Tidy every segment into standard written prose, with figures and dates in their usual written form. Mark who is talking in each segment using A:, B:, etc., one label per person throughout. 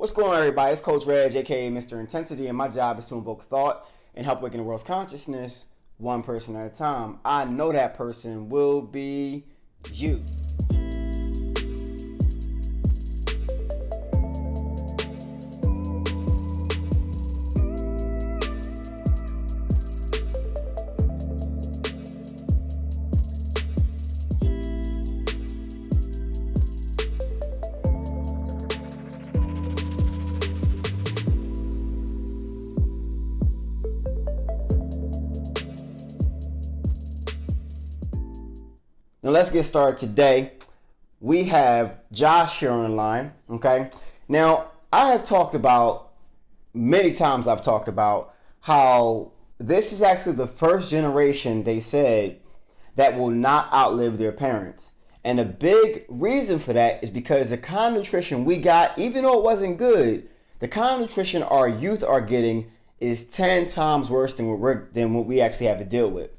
A: What's going on, everybody? It's Coach Reggie, aka Mr. Intensity, and my job is to invoke thought and help awaken the world's consciousness one person at a time. I know that person will be you. Now let's get started today. We have Josh here on the line, okay? Now, I have talked about, many times I've talked about how this is actually the first generation, they said, that will not outlive their parents. And a big reason for that is because the kind of nutrition we got, even though it wasn't good, the kind of nutrition our youth are getting is 10 times worse than what we actually have to deal with.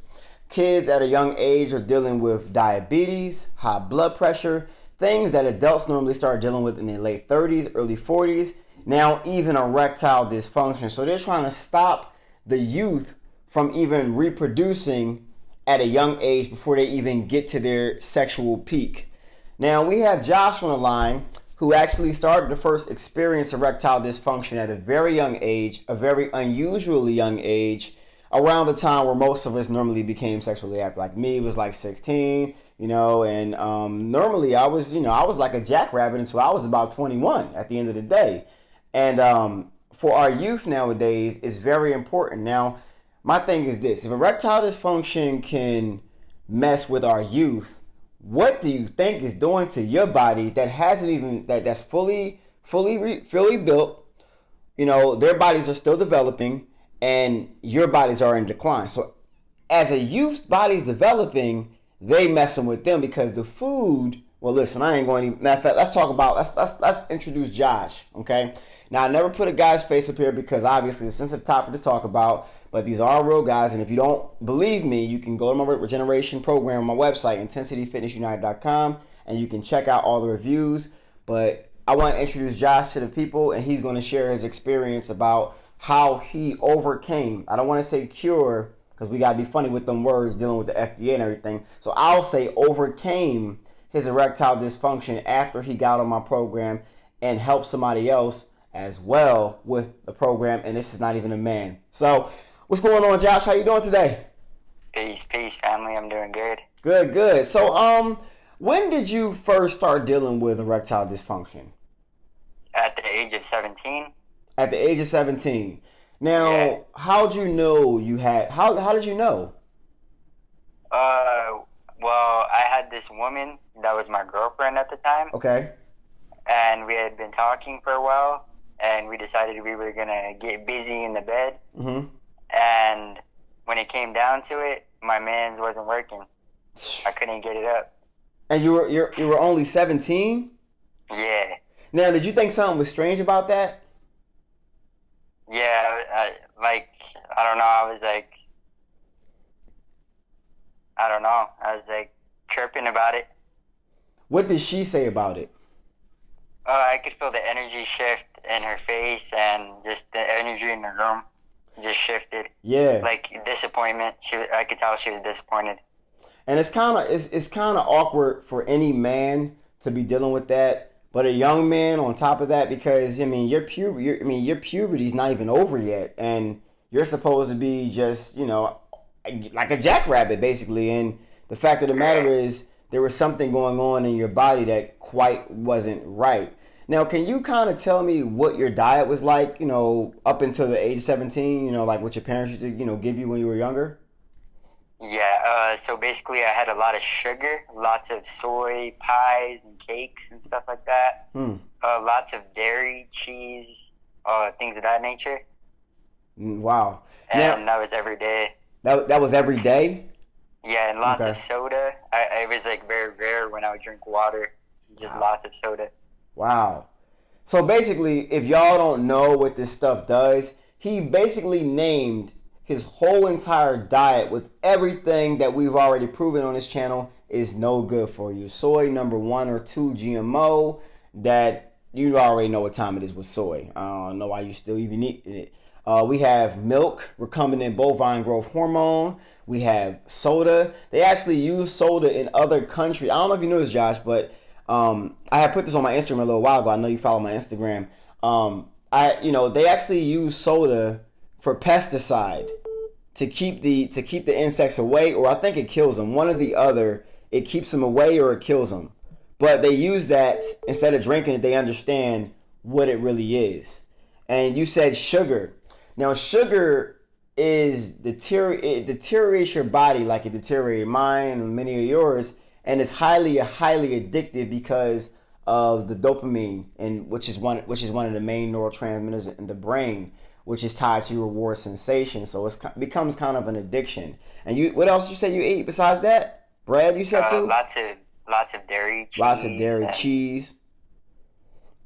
A: Kids at a young age are dealing with diabetes, high blood pressure, things that adults normally start dealing with in their late 30s, early 40s, now even erectile dysfunction. So they're trying to stop the youth from even reproducing at a young age before they even get to their sexual peak. Now we have Josh on the line who actually started to first experience erectile dysfunction at a very young age, a very unusually young age, around the time where most of us normally became sexually active. Like me, it was like 16, and normally I was like a jackrabbit until I was about 21 at the end of the day. And for our youth nowadays, it's very important. Now, my thing is this: if erectile dysfunction can mess with our youth, what do you think is doing to your body that hasn't even that's fully built? Their bodies are still developing, and your bodies are in decline. So as a youth's body's developing, they messing with them because the food. Well, listen, I ain't going to. Matter of fact, let's introduce Josh. Okay. Now I never put a guy's face up here because obviously it's a sensitive topic to talk about. But these are real guys, and if you don't believe me, you can go to my regeneration program on my website, intensityfitnessunited.com, and you can check out all the reviews. But I want to introduce Josh to the people, and he's going to share his experience about how he overcame. I don't want to say cure because we got to be funny with them words dealing with the FDA and everything. So I'll say overcame his erectile dysfunction after he got on my program and helped somebody else as well with the program. And this is not even a man. So what's going on, Josh? How you doing today?
B: Peace, family. I'm doing good.
A: Good. So when did you first start dealing with erectile dysfunction?
B: At the age of 17.
A: At the age of 17. Now,
B: yeah.
A: How did you know you had? How did you know?
B: Well, I had this woman that was my girlfriend at the time.
A: Okay.
B: And we had been talking for a while, and we decided we were gonna get busy in the bed.
A: Mm-hmm.
B: And when it came down to it, my man's wasn't working. I couldn't get it up. And
A: you were only 17?
B: Yeah.
A: Now, did you think something was strange about that?
B: Yeah, I don't know. I was chirping about it.
A: What did she say about it?
B: I could feel the energy shift in her face and just the energy in the room just shifted.
A: Yeah.
B: Like disappointment. I could tell she was disappointed.
A: And it's kind of awkward for any man to be dealing with that, but a young man on top of that, because your puberty's not even over yet, and you're supposed to be just like a jackrabbit basically. And the fact of the matter is there was something going on in your body that quite wasn't right. Now, can you kind of tell me what your diet was like, up until the age of 17, like what your parents used to, give you when you were younger?
B: Yeah, so basically I had a lot of sugar, lots of soy pies and cakes and stuff like that. Lots of dairy, cheese, things of that nature.
A: Wow.
B: And that was every day.
A: That was every day?
B: Yeah, and lots of soda. It was very rare when I would drink water. Just lots of soda.
A: Wow. So basically, if y'all don't know what this stuff does, he basically named his whole entire diet with everything that we've already proven on this channel is no good for you. Soy, number 1 or 2 GMO, that you already know what time it is with soy. I don't know why you still even eat it. We have milk, recombinant bovine growth hormone. We have soda. They actually use soda in other countries. I don't know if you know this, Josh, but I had put this on my Instagram a little while ago. I know you follow my Instagram. They actually use soda for pesticide to keep the insects away, or I think it kills them. One or the other. It keeps them away or it kills them. But they use that instead of drinking it. They understand what it really is. And you said sugar. Now sugar it deteriorates your body like it deteriorated mine and many of yours, and it's highly addictive because of the dopamine, and which is one of the main neurotransmitters in the brain, which is tied to reward sensation. So it becomes kind of an addiction. And what else you say you ate besides that? Bread, you said too?
B: Lots of dairy, cheese.
A: Lots of dairy, cheese.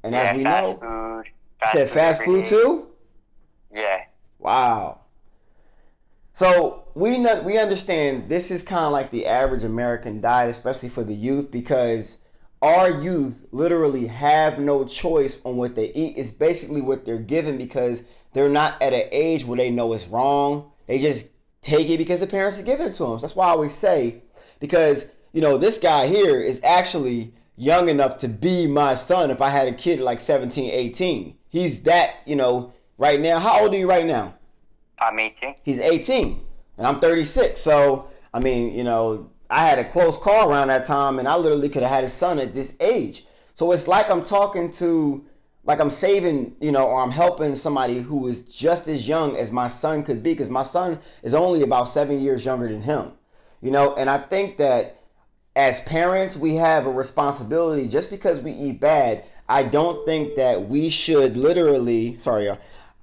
A: And
B: yeah,
A: as we
B: fast
A: know,
B: food.
A: You said fast food too?
B: Yeah.
A: Wow. So we understand this is kind of like the average American diet, especially for the youth, because our youth literally have no choice on what they eat. It's basically what they're given because they're not at an age where they know it's wrong. They just take it because the parents are giving it to them. That's why I always say, because this guy here is actually young enough to be my son if I had a kid like 17, 18. He's that, right now. How old are you right now?
B: I'm 18.
A: He's 18, and I'm 36. So, I mean, I had a close call around that time, and I literally could have had his son at this age. So it's like I'm talking to, like I'm saving, or I'm helping somebody who is just as young as my son could be, because my son is only about 7 years younger than him. And I think that as parents, we have a responsibility. Just because we eat bad, I don't think that we should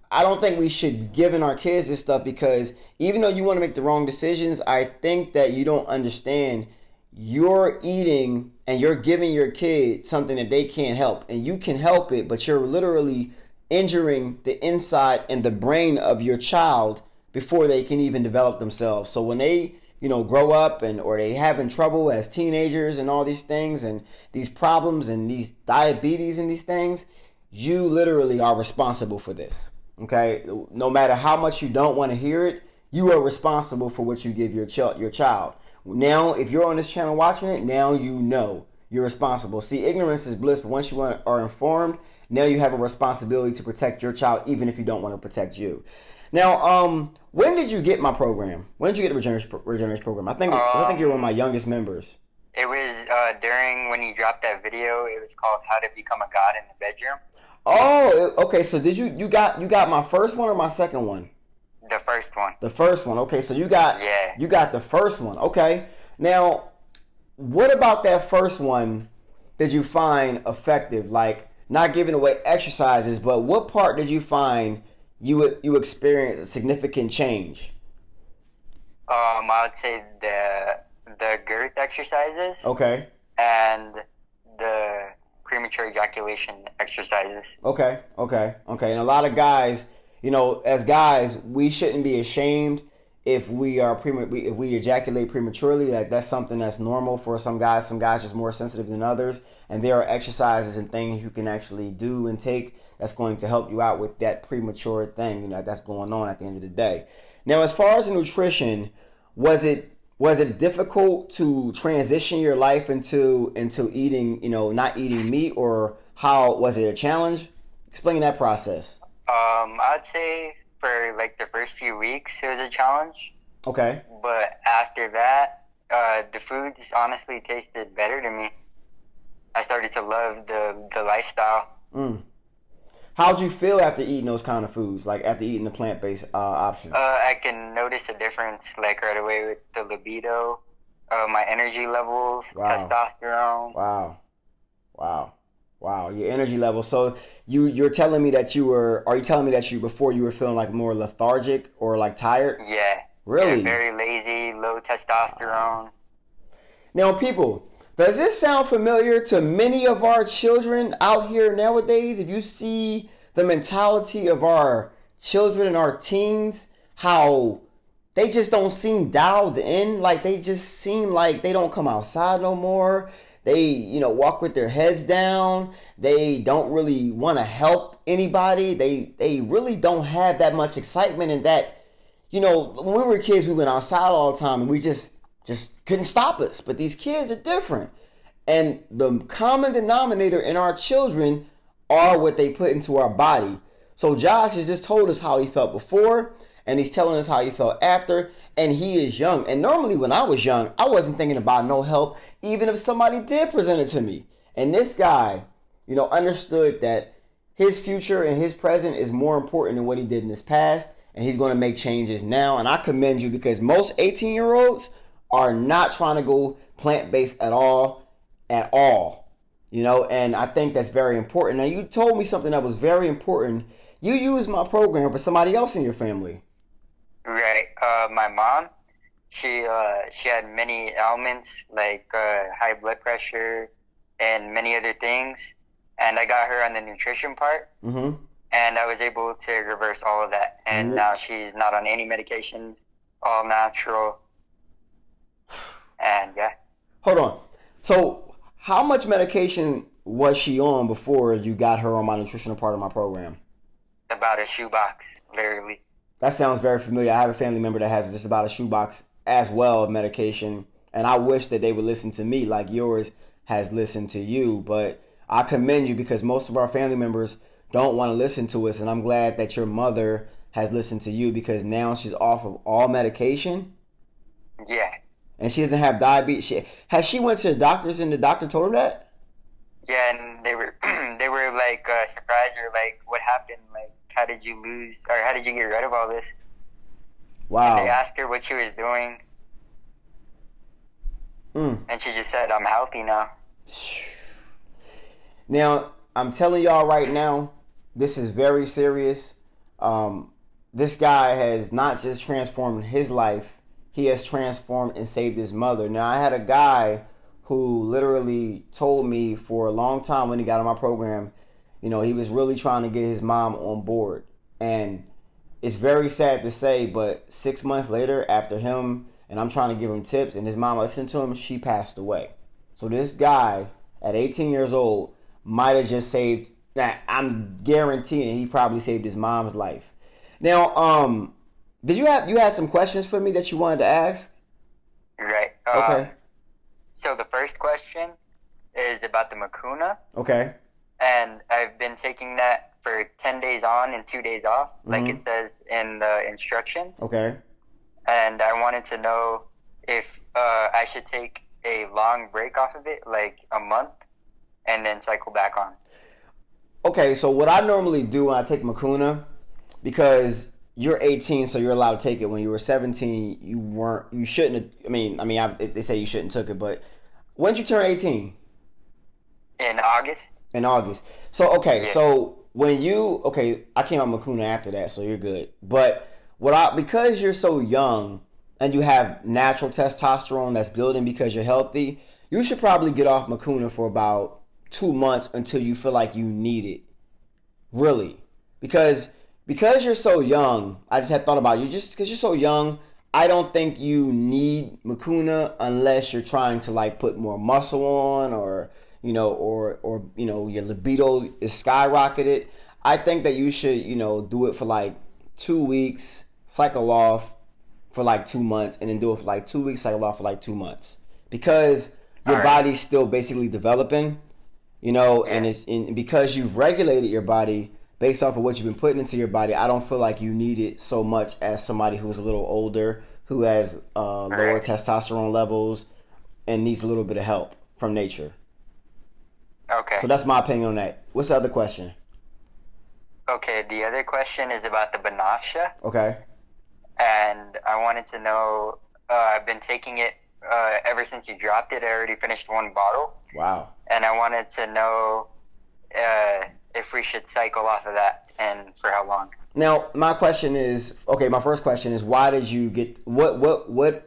A: I don't think we should give in our kids this stuff, because even though you want to make the wrong decisions, I think that you don't understand you're eating and you're giving your kid something that they can't help. And you can help it, but you're literally injuring the inside and the brain of your child before they can even develop themselves. So when they grow up or they having trouble as teenagers and all these things and these problems and these diabetes and these things, you literally are responsible for this. Okay? No matter how much you don't want to hear it, you are responsible for what you give your child. Now, if you're on this channel watching it, now you're responsible. See, ignorance is bliss, but once you are informed, now you have a responsibility to protect your child, even if you don't want to protect you. Now, when did you get my program? When did you get the Regeneration program? I think you're one of my youngest members.
B: It was during when you dropped that video. It was called "How to Become a God in the Bedroom."
A: Oh, okay. So did you got my first one or my second one?
B: The first one.
A: The first one. Okay, so you got the first one. Okay. Now, what about that first one did you find effective? Like, not giving away exercises, but what part did you find you experienced a significant change?
B: I would say the girth exercises.
A: Okay.
B: And the premature ejaculation exercises.
A: Okay. And a lot of guys, as guys, we shouldn't be ashamed if we ejaculate prematurely. Like, that's something that's normal for some guys. Some guys are just more sensitive than others, and there are exercises and things you can actually do and take that's going to help you out with that premature thing, that's going on at the end of the day. Now, as far as the nutrition, was it difficult to transition your life into eating, not eating meat, or how was it a challenge? Explain that process.
B: I'd say for like the first few weeks it was a challenge.
A: Okay.
B: But after that, the foods honestly tasted better to me. I started to love the lifestyle.
A: How'd you feel after eating those kind of foods, like after eating the plant-based option?
B: I can notice a difference like right away with the libido, my energy levels, testosterone.
A: Wow, your energy levels. So you're telling me that are you telling me that before you were feeling like more lethargic or like tired?
B: Yeah.
A: Really?
B: Yeah, very lazy, low testosterone.
A: Now, people, does this sound familiar to many of our children out here nowadays? If you see the mentality of our children and our teens, how they just don't seem dialed in, like they just seem like they don't come outside no more. They, you know, walk with their heads down. They don't really want to help anybody. They really don't have that much excitement in that. You know, when we were kids, we went outside all the time and we just couldn't stop us. But these kids are different. And the common denominator in our children are what they put into our body. So Josh has just told us how he felt before, and he's telling us how he felt after, and he is young. And normally when I was young, I wasn't thinking about no help, even if somebody did present it to me. And this guy, you know, understood that his future and his present is more important than what he did in his past, and he's going to make changes now. And I commend you, because most 18-year-olds are not trying to go plant-based at all, you know, and I think that's very important. Now, you told me something that was very important. You used my program for somebody else in your family.
B: Right. My mom, she had many ailments like high blood pressure and many other things, and I got her on the nutrition part, and I was able to reverse all of that, and now she's not on any medications, all natural, and yeah.
A: Hold on. So, how much medication was she on before you got her on my nutritional part of my program?
B: About a shoebox, literally.
A: That sounds very familiar. I have a family member that has just about a shoebox as well of medication, and I wish that they would listen to me like yours has listened to you. But I commend you, because most of our family members don't want to listen to us, and I'm glad that your mother has listened to you, because now she's off of all medication.
B: Yeah.
A: And she doesn't have diabetes. Has she went to the doctors and the doctor told her that?
B: Yeah, and they were like surprised, or like, what happened? Like, how did you lose, or how did you get rid of all this?
A: Wow.
B: And they asked her what she was doing, and she just said, "I'm healthy now."
A: Now, I'm telling y'all right now, this is very serious. This guy has not just transformed his life, he has transformed and saved his mother. Now, I had a guy who literally told me for a long time when he got on my program, you know, he was really trying to get his mom on board. And it's very sad to say, but 6 months later, after him, and I'm trying to give him tips, and his mom listened to him, she passed away. So this guy, at 18 years old, might have just saved, I'm guaranteeing he probably saved his mom's life. Now, did you had some questions for me that you wanted to ask?
B: Right.
A: Okay.
B: So the first question is about the MACA.
A: Okay.
B: And I've been taking that for 10 days on and 2 days off, like it says in the instructions.
A: Okay.
B: And I wanted to know if I should take a long break off of it, like a month, and then cycle back on.
A: Okay, so what I normally do when I take MACA, because you're 18, so you're allowed to take it. When you were 17, you shouldn't have, they say you shouldn't took it, but when did you turn 18?
B: In August.
A: In August. So, okay,
B: Yeah.
A: so I came out MACA after that, so you're good. But because you're so young and you have natural testosterone that's building because you're healthy, you should probably get off MACA for about 2 months until you feel like you need it. Really. Because you're so young, I just had thought about you. Just because you're so young, I don't think you need MACA unless you're trying to like put more muscle on, or your libido is skyrocketed. I think that you should, do it for like 2 weeks, cycle off for like 2 months, and then do it for like 2 weeks, cycle off for like 2 months, because your body's still basically developing, and because you've regulated your body based off of what you've been putting into your body. I don't feel like you need it so much as somebody who's a little older, who has lower testosterone levels and needs a little bit of help from nature.
B: Okay.
A: So that's my opinion on that. What's the other question?
B: Okay, the other question is about the Banasha.
A: Okay.
B: And I wanted to know, I've been taking it ever since you dropped it. I already finished 1 bottle.
A: Wow.
B: And I wanted to know if we should cycle off of that, and for how long.
A: Now, my first question is, why did you get, what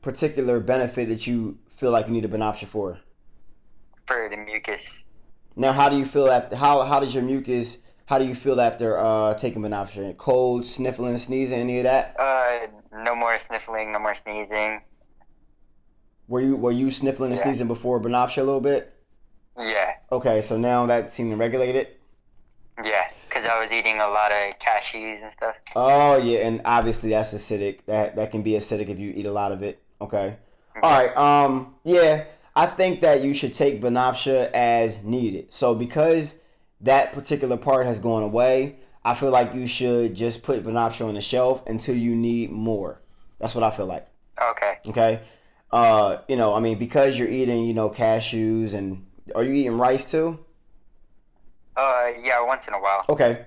A: particular benefit that you feel like you need a Banasha for?
B: For the mucus.
A: Now, how do you feel after, how does your mucus, how do you feel after taking Banasha? Cold, sniffling, sneezing, any of that?
B: No more sniffling, no more sneezing.
A: Were you sniffling and
B: Yeah.
A: sneezing before Benafsha a little bit?
B: Yeah.
A: Okay, so now that seemed to regulate it.
B: Yeah. Because I was eating a lot of cashews and stuff.
A: Oh yeah, and obviously that's acidic. That can be acidic if you eat a lot of it. Okay. All
B: Yeah.
A: right. Yeah, I think that you should take Benafsha as needed. So because that particular part has gone away, I feel like you should just put Benafsha on the shelf until you need more. That's what I feel like.
B: Okay.
A: Okay. I mean, because you're eating, cashews, and are you eating rice too?
B: Yeah, once in a while.
A: Okay.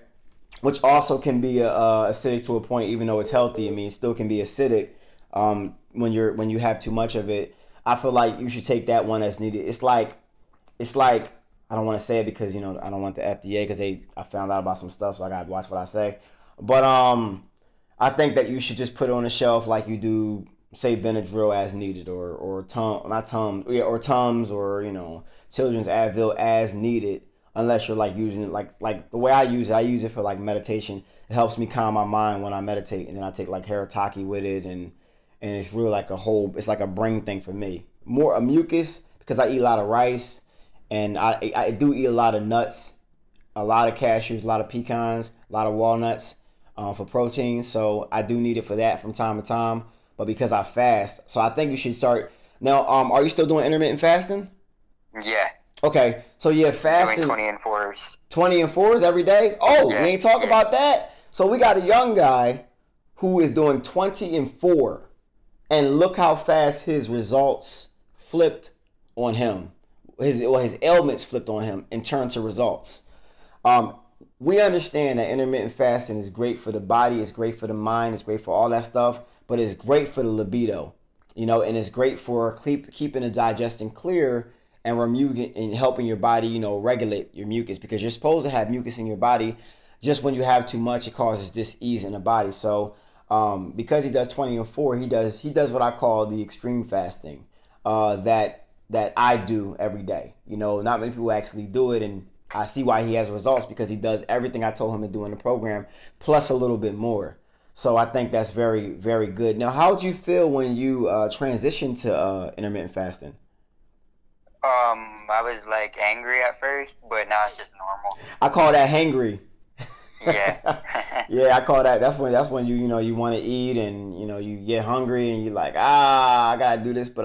A: Which also can be acidic to a point, even though it's healthy. I mean, it still can be acidic when you have too much of it. I feel like you should take that one as needed. It's like I don't want to say it because I don't want the FDA because I found out about some stuff, so I gotta watch what I say. But I think that you should just put it on the shelf like you do, say, Benadryl as needed, or not Tums, yeah, or Tums, or children's Advil as needed, unless you're like using it like the way I use it for like meditation. It helps me calm my mind when I meditate, and then I take like Harataki with it, and it's really like it's like a brain thing for me. More a mucus because I eat a lot of rice, and I do eat a lot of nuts, a lot of cashews, a lot of pecans, a lot of walnuts for protein. So I do need it for that from time to time. But because I fast, so I think you should start now. Are you still doing intermittent fasting?
B: Yeah.
A: Okay, so yeah,
B: Doing
A: fasting
B: 20 and 4s.
A: 20 and 4s every day. Oh, we
B: Yeah.
A: ain't talking
B: Yeah.
A: about that. So we got a young guy who is doing 20 and 4, and look how fast his results flipped on him. His ailments flipped on him and turned to results. Um, we understand that intermittent fasting is great for the body, it's great for the mind, it's great for all that stuff, but it's great for the libido, and it's great for keeping the digestion clear and removing and helping your body, regulate your mucus, because you're supposed to have mucus in your body. Just when you have too much, it causes dis-ease in the body. So, because he does 20 and 4, he does what I call the extreme fasting, that I do every day. Not many people actually do it, and I see why he has results because he does everything I told him to do in the program, plus a little bit more. So I think that's very, very good. Now, how did you feel when you transitioned to intermittent fasting?
B: I was like angry at first, but now it's just normal.
A: I call that hangry.
B: Yeah.
A: Yeah, I call that. That's when you want to eat, and you get hungry and you're like, I gotta do this, but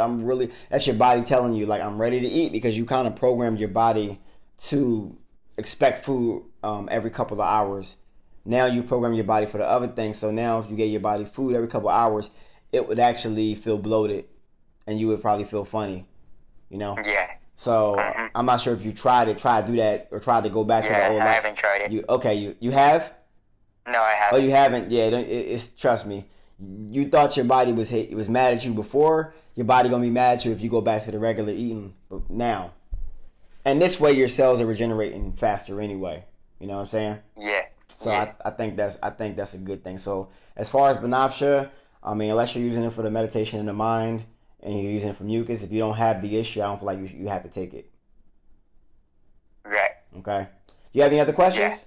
A: that's your body telling you like I'm ready to eat, because you kind of programmed your body to expect food every couple of hours. Now you program your body for the other thing, so now if you get your body food every couple of hours, it would actually feel bloated, and you would probably feel funny.
B: Yeah.
A: So
B: Mhm.
A: I'm not sure if you tried to do that or tried to go back to the
B: Yeah,
A: old
B: I
A: life.
B: haven't tried it.
A: You have?
B: No, I
A: Oh, you
B: haven't.
A: haven't? Yeah, it's trust me. You thought your body was mad at you before. Your body gonna be mad at you if you go back to the regular eating now. And this way, your cells are regenerating faster anyway. You know what I'm saying?
B: Yeah.
A: So
B: Yeah.
A: I think that's a good thing. So as far as Benafsha, I mean, unless you're using it for the meditation in the mind and you're using it for mucus, if you don't have the issue, I don't feel like you have to take it.
B: Right.
A: Okay. You have any other
B: Yeah.
A: questions?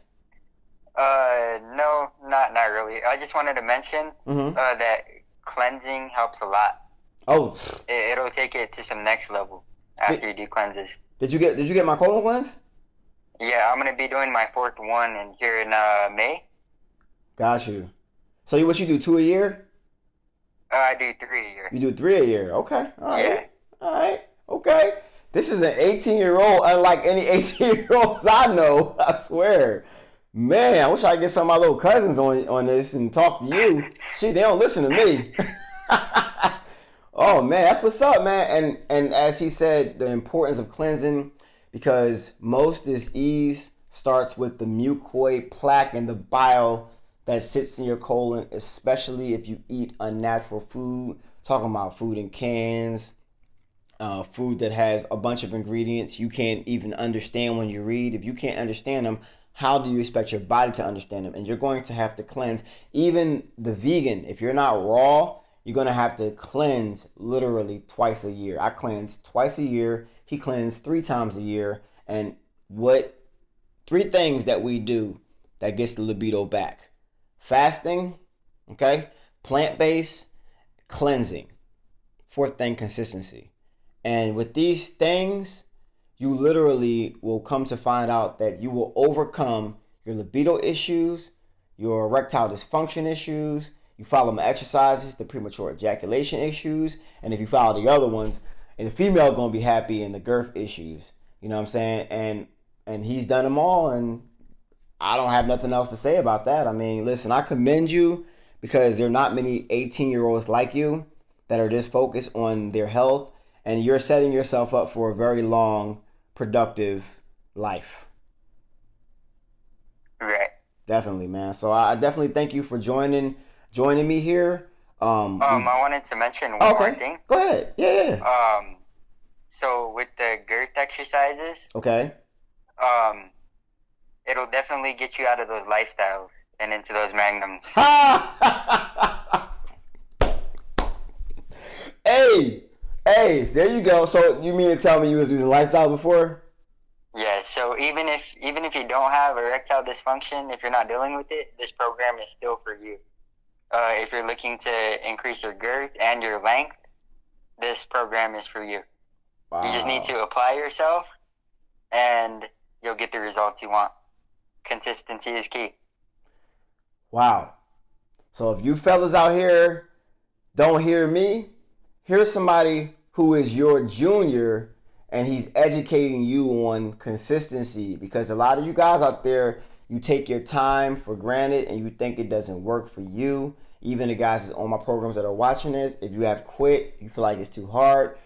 B: No, not really. I just wanted to mention
A: Mm-hmm.
B: that cleansing helps a lot.
A: Oh,
B: It'll take it to some next level after you do cleanses.
A: did you get my colon cleanse?
B: Yeah, I'm gonna be doing my 4th one in here in May.
A: Got you. So what you do, 2 a year?
B: I do 3 a year.
A: You do 3 a year. Okay. All right.
B: Yeah.
A: All right. Okay. This is an 18-year-old, unlike any 18-year-olds I know. I swear. Man, I wish I could get some of my little cousins on this and talk to you. Shit, they don't listen to me. Oh man, that's what's up, man. And as he said, the importance of cleansing, because most disease starts with the mucoid plaque and the bile that sits in your colon, especially if you eat unnatural food. Talking about food in cans, food that has a bunch of ingredients you can't even understand when you read. If you can't understand them, how do you expect your body to understand them? And you're going to have to cleanse. Even the vegan, if you're not raw, you're going to have to cleanse literally twice a year. I cleanse twice a year. He cleansed 3 times a year. And what 3 things that we do that gets the libido back? Fasting, okay? Plant-based, cleansing. 4th thing, consistency. And with these things, you literally will come to find out that you will overcome your libido issues, your erectile dysfunction issues. You follow my exercises, the premature ejaculation issues, and if you follow the other ones, and the female gonna be happy in the girth issues. You know what I'm saying? And he's done them all, and I don't have nothing else to say about that. I mean, listen, I commend you because there are not many 18-year-olds like you that are just focused on their health, and you're setting yourself up for a very long, productive life.
B: Right.
A: Definitely, man. So I definitely thank you for joining me here.
B: I wanted to mention one more
A: Okay,
B: thing.
A: go ahead. Yeah.
B: So with the girth exercises,
A: Okay.
B: it'll definitely get you out of those lifestyles and into those magnums.
A: Hey, there you go. So you mean to tell me you was using lifestyle before?
B: Yeah, so even if you don't have erectile dysfunction, if you're not dealing with it, this program is still for you. If you're looking to increase your girth and your length, this program is for you.
A: Wow.
B: You just need to apply yourself, and you'll get the results you want. Consistency is key.
A: Wow. So if you fellas out here don't hear me, here's somebody who is your junior and he's educating you on consistency, because a lot of you guys out there, you take your time for granted and you think it doesn't work for you. Even the guys that's on my programs that are watching this, if you have quit, you feel like it's too hard,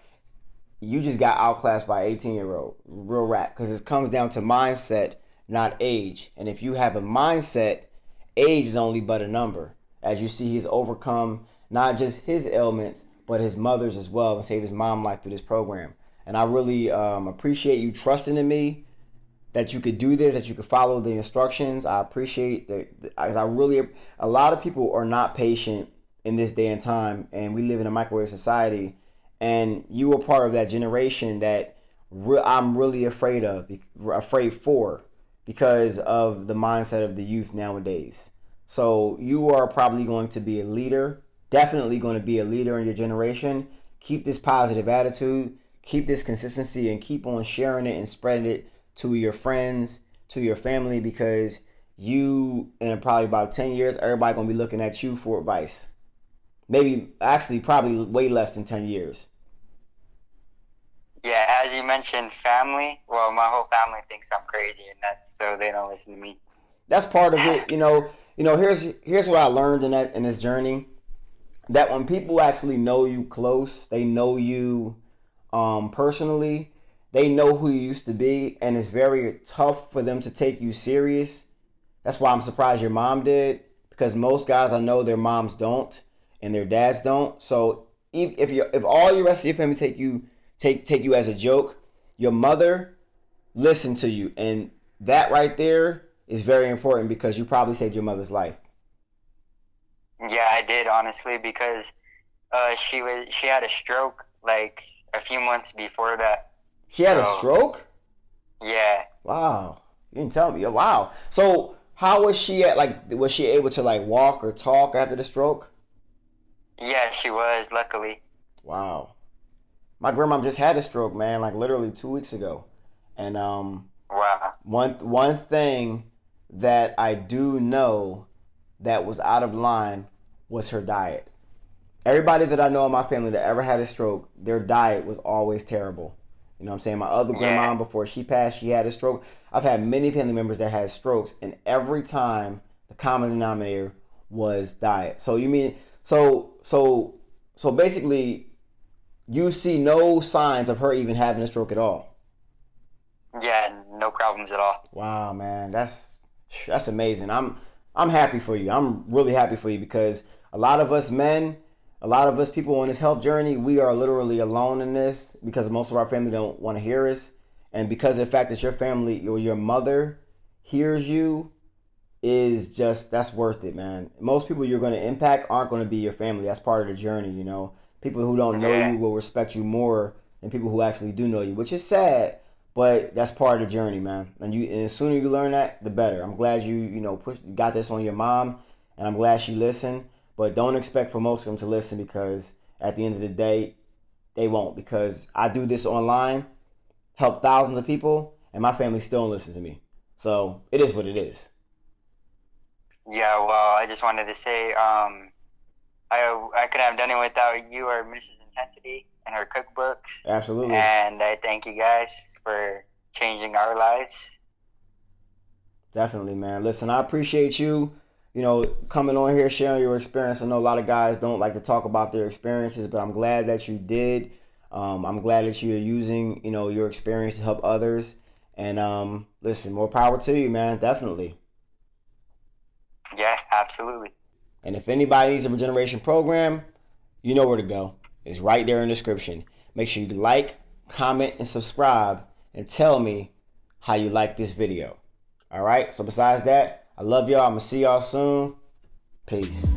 A: you just got outclassed by 18-year-old. Real rap. Because it comes down to mindset, not age. And if you have a mindset, age is only but a number. As you see, he's overcome not just his ailments, but his mother's as well, and saved his mom life through this program. And I really appreciate you trusting in me that you could do this, that you could follow the instructions. I appreciate that. A lot of people are not patient in this day and time, and we live in a microwave society. And you were part of that generation that I'm really afraid for, because of the mindset of the youth nowadays. So you are probably going to be a leader, definitely going to be a leader in your generation. Keep this positive attitude, keep this consistency, and keep on sharing it and spreading it to your friends, to your family, because you, in probably about 10 years, everybody going to be looking at you for advice. Maybe, actually, probably way less than 10 years.
B: Yeah, as you mentioned, family. Well, my whole family thinks I'm crazy, and that's so they don't listen to me.
A: That's part of it. Here's what I learned in this journey, that when people actually know you close, they know you personally, they know who you used to be, and it's very tough for them to take you serious. That's why I'm surprised your mom did, because most guys I know, their moms don't and their dads don't. So if all your rest of your family take you as a joke, your mother listened to you, and that right there is very important, because you probably saved your mother's life.
B: Yeah, I did, honestly, because she had a stroke like a few months before that.
A: She had a stroke?
B: Yeah.
A: Wow. You didn't tell me. Oh, wow. So how was she was she able to walk or talk after the stroke?
B: Yeah, she was, luckily.
A: Wow. My grandma just had a stroke, man, literally 2 weeks ago. And
B: Wow.
A: one thing that I do know that was out of line was her diet. Everybody that I know in my family that ever had a stroke, their diet was always terrible. You know what I'm saying? My other grandma, before she passed, she had a stroke. I've had many family members that had strokes, and every time the common denominator was diet. So you mean so basically you see no signs of her even having a stroke at all?
B: Yeah, no problems at all.
A: Wow, man, that's amazing. I'm happy for you. I'm really happy for you, because a lot of us men, a lot of us people on this health journey, we are literally alone in this, because most of our family don't want to hear us, and because of the fact that your family or your mother hears you is just, that's worth it, man. Most people you're going to impact aren't going to be your family. That's part of the journey, you know. People who don't know you will respect you more than people who actually do know you, which is sad, but that's part of the journey, man. And the sooner you learn that, the better. I'm glad you got this on your mom, and I'm glad she listened. But don't expect for most of them to listen, because at the end of the day, they won't, because I do this online, help thousands of people, and my family still don't listen to me. So it is what it is.
B: Yeah, well, I just wanted to say, I couldn't have done it without you or Mrs. In10sity and her cookbooks.
A: Absolutely.
B: And I thank you guys for changing our lives.
A: Definitely, man. Listen, I appreciate you, coming on here, sharing your experience. I know a lot of guys don't like to talk about their experiences, but I'm glad that you did. I'm glad that you're using, your experience to help others. And listen, more power to you, man. Definitely.
B: Yeah, absolutely.
A: And if anybody needs a regeneration program, you know where to go. It's right there in the description. Make sure you like, comment, and subscribe, and tell me how you like this video. All right? So besides that, I love y'all. I'm going to see y'all soon. Peace.